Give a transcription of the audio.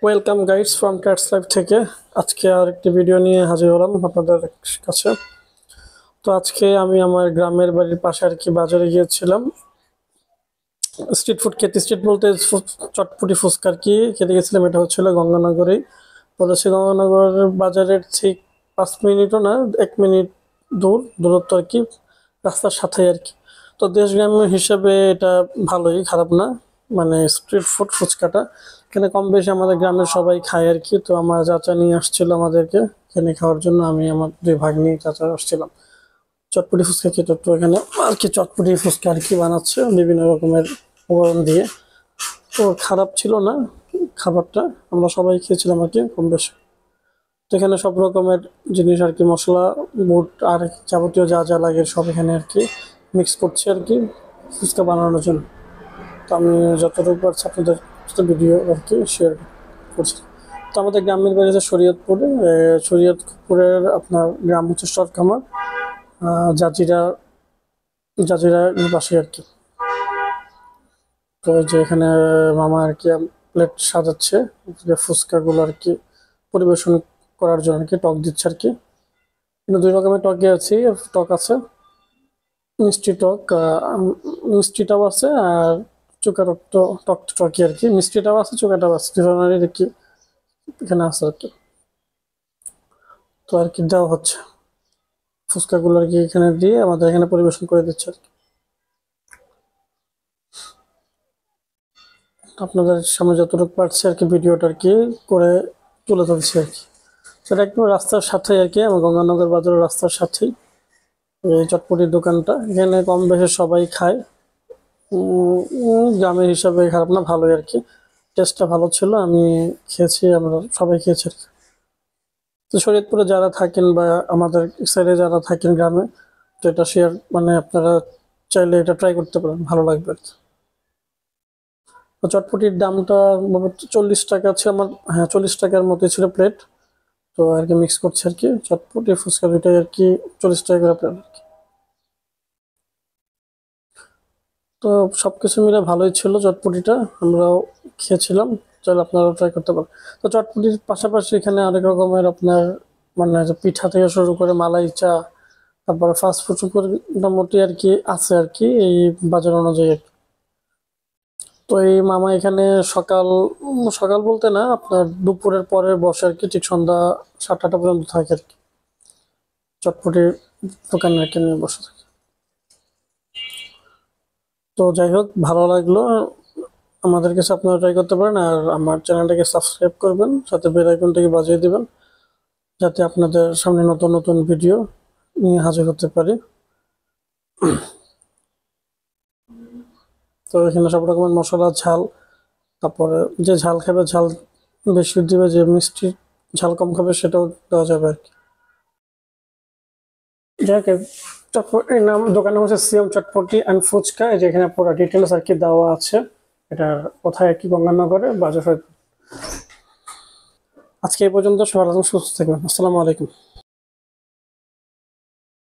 Welcome guides from cats life থেকে আজকে আর একটি ভিডিও নিয়ে হাজির হলাম আপনাদের কাছে। তো আজকে আমি আমার গ্রামের বাড়ির পাশে আর কি বাজারে গিয়েছিলাম স্ট্রিট ফুড খেতে। স্ট্রিট বলতে চটপটি ফুচকা আর কি খেতে গেছিলাম। এটা হচ্ছিল গঙ্গানগরেই বলেছি, গঙ্গানগরের বাজারের ঠিক 5 মিনিটও না, 1 মিনিট দূরত্ব আর কি, রাস্তার সাথে আর কি। তো দেশ গ্রাম্য হিসেবে এটা ভালোই, খারাপ না। মানে স্ট্রিট ফুড ফুচকাটা এখানে কম বেশি আমাদের গ্রামের সবাই খায় আর কি। তো আমার চাচা নিয়ে আসছিল আমাদেরকে এখানে খাওয়ার জন্য। আমি আমার 2 ভাগ্নি চাচা আসছিলাম চটপটি ফুচকা খেতে। তো এখানে আর কি চটপটি ফুচকা আর কি বানাচ্ছে বিভিন্ন রকমের উপকরণ দিয়ে। তো খারাপ ছিল না খাবারটা, আমরা সবাই খেয়েছিলাম আর কি কম বেশি। তো এখানে সব রকমের জিনিস আর কি, মশলা, বুট আর যাবতীয় যা যা লাগে সব এখানে আর কি মিক্স করছে আর কি ফুচকা বানানোর জন্য। তো আমি যতটুকু পারছি আপনাদের সাথে ভিডিও আর কি শেয়ার করছি। তো আমাদের গ্রামের বাড়ি হচ্ছে শরীয়তপুরে। শরীয়তপুরের আপনার গ্রাম হচ্ছে সরকামার, জাজিরা জাজিরা পাশে আর কি। তো যে এখানে মামা আর কি প্লেট সাজাচ্ছে ফুচকাগুলো আর কি পরিবেশন করার জন্য আর কি, টক দিচ্ছে আর কি। কিন্তু 2 রকমের টক আছে, মিষ্টি টক, মিষ্টিটাও আছে আর চোখা টক টকই আর কি। মিষ্টিটাও আছে, চোখাটাও আছে, 2 ধরনের আর কি এখানে আছে আর কি। তো আর কি দেওয়া হচ্ছে ফুচকাগুলো আর কি এখানে দিয়ে আমাদের এখানে পরিবেশন করে দিচ্ছে আর কি। আপনাদের সামনে যতটুকু পারছি আর কি ভিডিওটা আর কি করে তুলে ধরছি আর কি। সেটা একদম রাস্তার সাথেই আর কি, আমার গঙ্গানগর বাজারের রাস্তার সাথেই এই চটপটির দোকানটা। এখানে কম বেশি সবাই খায়। গ্রামের হিসাবে খারাপ না, ভালোই আর কি। টেস্টটা ভালো ছিল, আমি খেয়েছি, আমরা সবাই খেয়েছি আর কি। তো শরীয়তপুরে যারা থাকেন বা আমাদের সাইডে যারা থাকেন গ্রামে, তো এটা শেয়ার মানে আপনারা চাইলে এটা ট্রাই করতে পারেন, ভালো লাগবে আর কি। তো চটপটির দামটা 40 টাকা ছিল আমার, হ্যাঁ 40 টাকার মতোই ছিল প্লেট। তো আর কি মিক্স করছে আর কি চটপটি ফুচকা দুইটাই আর কি 40 টাকা করে প্লেট আর কি। তো সবকিছু মিলে ভালোই ছিল চটপটিটা, আমরাও খেয়েছিলাম, চাইলে আপনারাও ট্রাই করতে পারেন। তো চটপটির পাশাপাশি এখানে অনেক রকমের আপনার মানে যে পিঠা থেকে শুরু করে মালাই চা, তারপরে ফাস্ট ফুড মোটামুটি আর কি আছে আর কি এই বাজার অনুযায়ী আর কি। তো এই মামা এখানে সকাল সকাল বলতে না, আপনার দুপুরের পরে বসে আর কি, ঠিক সন্ধ্যা 7-8টা পর্যন্ত থাকে আর কি চটপটির দোকানে আর কি নিয়ে বসে থাকে। তো যাই হোক, ভালো লাগলো আমাদের কাছে, আপনারা ট্রাই করতে পারেন। আর আমার চ্যানেলটাকে সাবস্ক্রাইব করবেন, সাথে বেল আইকনটাকে বাজিয়ে দিবেন, যাতে আপনাদের সামনে নতুন নতুন ভিডিও নিয়ে হাজির হতে পারি। তো এখানে সব রকমের মশলা, ঝাল, তারপরে যে ঝাল খাবে ঝাল বেশি দিবে, যে মিষ্টি ঝাল কম খাবে সেটাও দেওয়া যাবে আর কি। যাই হোক, এই নাম দোকানের হচ্ছে সিএম চটপটি অ্যান্ড ফুচকা। এই যে এখানে পুরো ডিটেলস আর কি দেওয়া আছে, এটার কোথায় আর কি, গঙ্গানগরে বাজার। আজকে এই পর্যন্ত, সবাই সুস্থ থাকবেন, আসসালামু আলাইকুম।